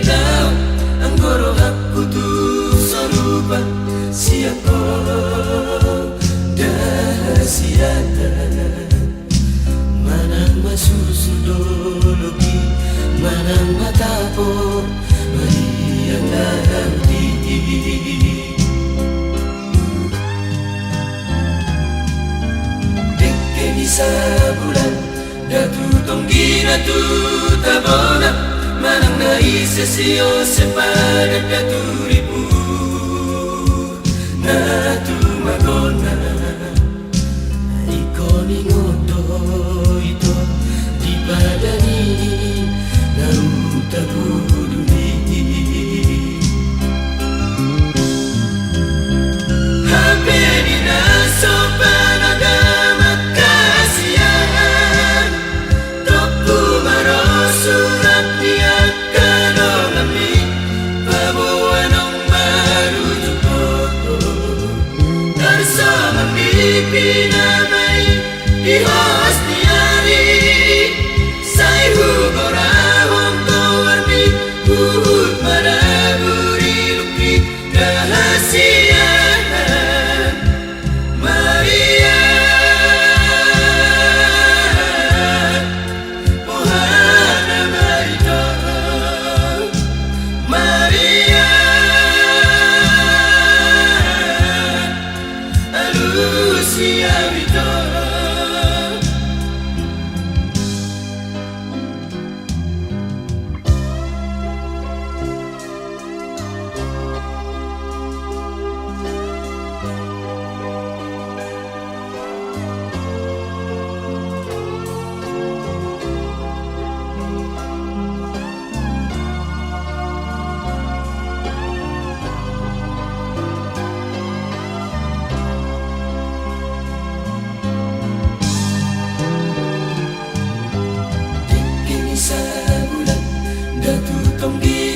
daw ang goro aku tu sarupa siapa dahasiata manang masusudologi manang matapo mariang nanti dekke sa bulan datu tonggi datu tabona manang naisesio sepadan datu ribu natu magona ikoni ngoto ito di badani nautaguduni hampeni na sopan agamat kasihan topu marosurat niat kanolami pabuanong marujuko tarsama pipinamay ihos niyari say hugorahon kawarmi uhud maraburi luki rahasiaan Maria Mohana Marita Maria Alusia Vita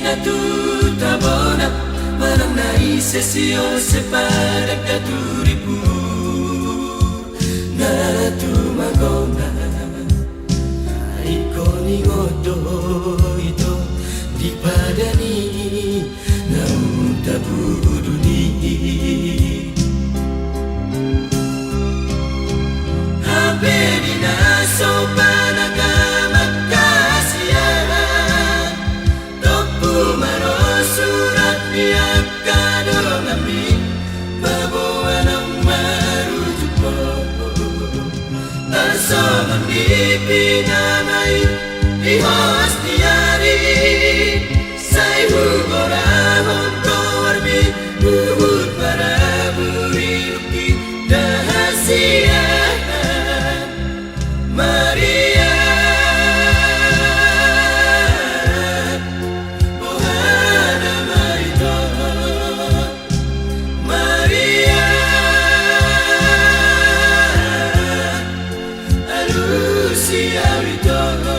Datu tabona manang naisesio sepadak datu ribu natu magona ikoni ngodo ito di padani nautabuduni hampeni na sopan agamat kasihan surat niat kadolami babuanang marujuko tarsoman dipinamay ihos niyari say hugorahon kawarmi uhud maraburi luki dahasiaan Maria Lucia Vita